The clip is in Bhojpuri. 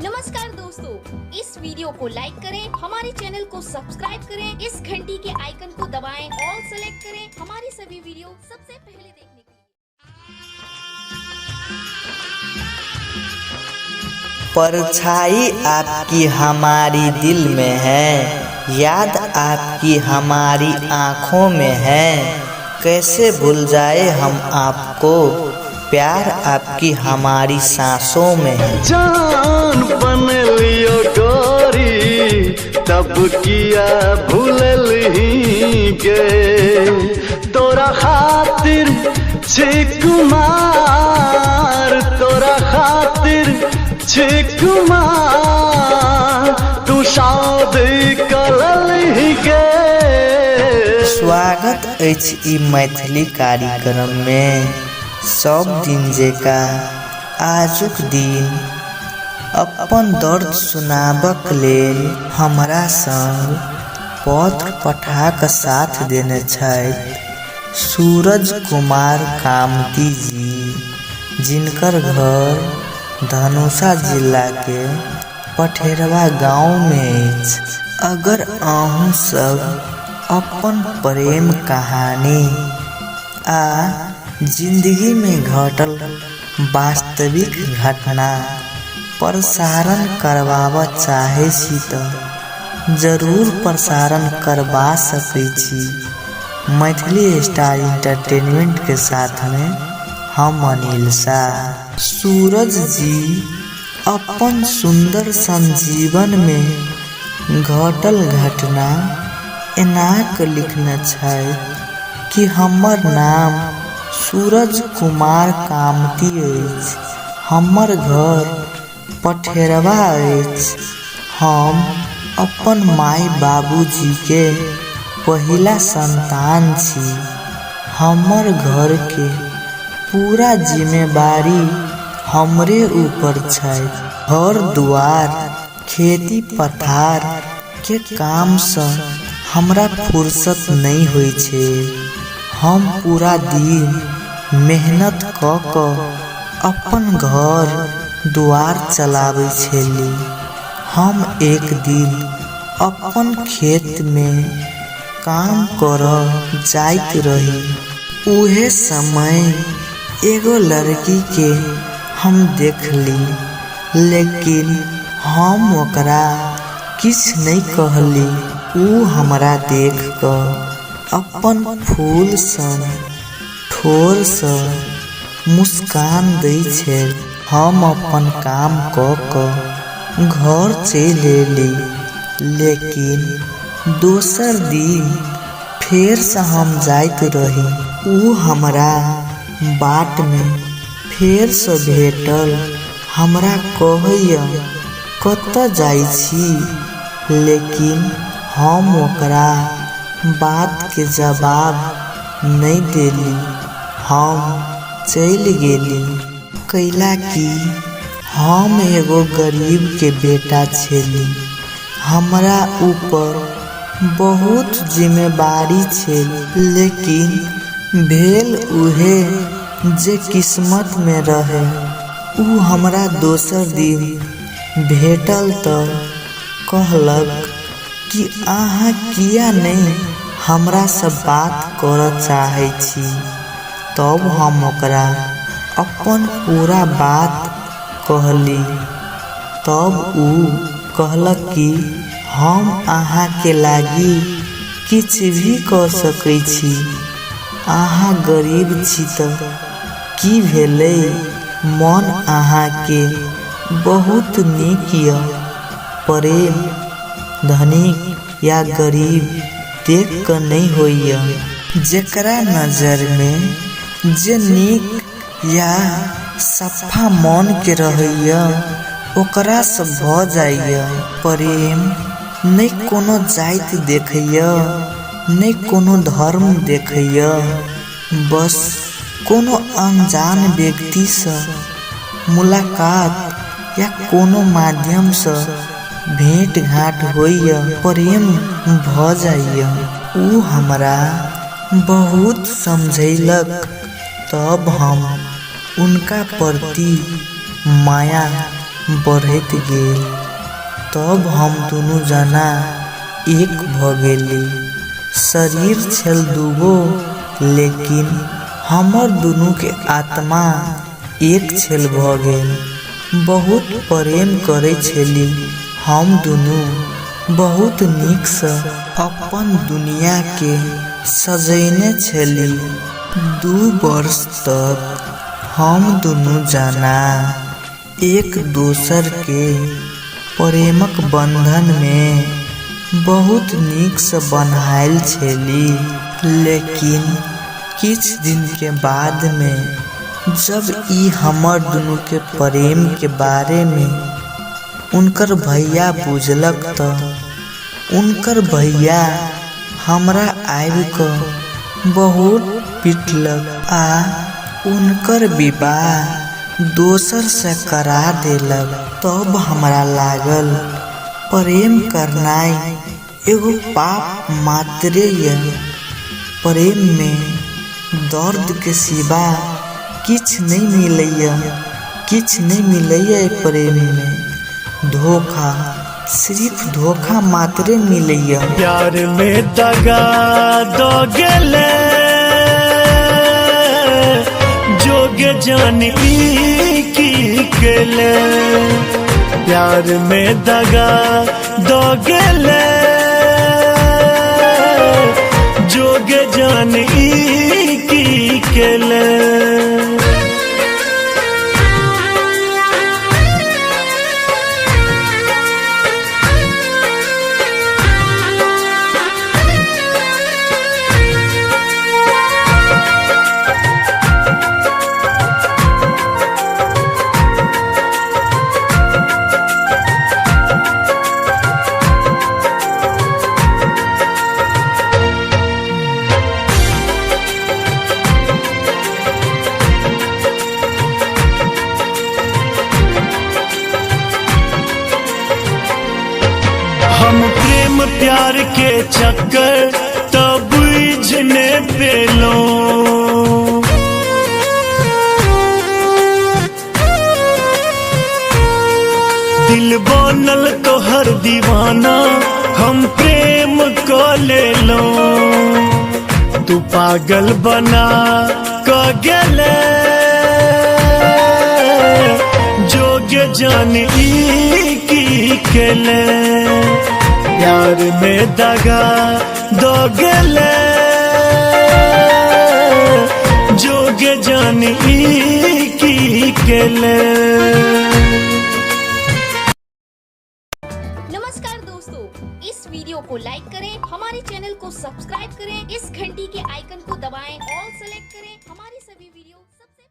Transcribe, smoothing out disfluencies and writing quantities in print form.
नमस्कार दोस्तों, इस वीडियो को लाइक करें, हमारे चैनल को सब्सक्राइब करें, इस घंटी के आइकन को दबाएं, ऑल सेलेक्ट करें हमारी सभी वीडियो सबसे पहले देखने के लिए। परछाई आपकी हमारी दिल में है, याद आपकी हमारी आँखों में है। कैसे भूल जाए हम आपको, प्यार आपकी हमारी सांसों में है। जान बन लियो गोरी, तब किया भूल ही गे। तोरा खातिर छे कुमार, तोरा खातिर छे कुमार, तू शादी कर ही गे। स्वागत अछि ई मैथिली कार्यक्रम में। सब दिन जेका आजुक दिन अपन दर्द सुनाबक लेल हमरा संग पत्र पठाक साथ देने छथि सूरज कुमार कामती जी, जिनकर घर धनुषा जिला के पठेरवा गांव में अछि। अगर अहूँ सब अपन प्रेम कहानी आ जिंदगी में घटल वास्तविक घटना प्रसारण करवाब चाहे छी तो जरूर प्रसारण करवा सकै छी। मैथिली स्टार इंटरटेनमेंट के साथ में हम अनिल शाह। सूरज जी अपन सुंदर संजीवन में घटल घटना एनाक लिखने छथि कि हमर नाम सूरज कुमार कामती अछि, हमर घर पठेरवा अछि। हम अपन माई बाबूजी के पहिला संतान छी। हमर घर के पूरा जिम्मेवारी हमरे ऊपर छै। घर दुआर खेती पथार के काम से हमरा फुर्सत नहीं होय छै। हम पूरा दिन मेहनत क क अपन घर दुआर चलाबै छली। हम एक दिन अपन खेत में काम करऽ जाइत रही। उहे समय एगो लड़की के हम देखली, लेकिन हम ओकरा किछ नहीं कहली। ऊ हमरा देख क अपन फूल सन ठोर सँ मुस्कान दै छै। हम अपन काम क क घर चलि एली, लेकिन दोसर दिन फेर से हम जाइत रही। ऊ हमरा बाट में फेर से भेटल। हमरा कहैया कतऽ जाइ छी, लेकिन हम ओकरा बात के जवाब नहीं देली। हम चल गेली, कैला कि हम एगो गरीब के बेटा छली। हमरा ऊपर बहुत जिम्मेवारी छै, लेकिन भेल उहे जे किस्मत में रहे। ऊ हमरा दोसर दिन भेटल त कहलक कि अहाँ किया नहीं हमरा से बात करऽ चाहे छी। तब हम ओकरा अपन पूरा बात कहली। तब ऊ कहलक कि हम अहाँ के लागी किछ भी कर सकै छी। अहाँ गरीब छी त की भेलै, मन अहाँ के बहुत नीक य। प्रेम धनिक या गरीब देख क नहीं होइया। जेकरा नजर में जे नीक या सफा मन के रहैया, ओकरा से भ जाइया। प्रेम नहीं कोनो जाति देखैया, नहीं कोनो धर्म देखैया। बस कोनो अनजान व्यक्ति से मुलाकात या कोनो माध्यम से भेंट घाट होइया, प्रेम भ जाइया। ऊ हमरा बहुत समझैलक। तब हम उनका प्रति माया बढ़त गेल। तब हम दुनू जना एक भ गेली। शरीर छल दूगो लेकिन हमर दुनू के आत्मा एक छल भ गेल। बहुत प्रेम करे छली हम दुनू। बहुत नीक से अपन दुनिया के सजैने छली। 2 वर्ष तक हम दुनू जना एक दोसर के प्रेमक बंधन में बहुत नीक से बन्हाइल छली। लेकिन किछ दिन के बाद में जब ई हमर दुनू के प्रेम के बारे में उनकर भैया बुझलक त उनकर भैया हमरा आबि क बहुत पिटलक आ उनकर विवाह दोसर से करा देलक। तब हमरा लागल प्रेम करनाइ एगो पाप मात्रे य। प्रेम में दर्द के सिवा किछ नहीं मिलैया। किछ नहीं मिलैया प्रेम में। धोखा, सिर्फ धोखा मात्रे मिलैया। प्यार में दगा दो गेले जोगे जानी की केले। प्यार में दगा दो गेले जोगे जानी की केले। हम प्रेम प्यार के चक्कर तब बुझने पेलो। दिल बनल तो हर दीवाना हम प्रेम को ले लो। तू पागल बना क गेले जोगे जानी की केले। प्यार में दगा दो गेले जोगे जानी की केले। नमस्कार दोस्तों, इस वीडियो को लाइक करें, हमारे चैनल को सब्सक्राइब करें, इस घंटी के आइकन को दबाएं, ऑल सेलेक्ट करें हमारी सभी वीडियो सबसे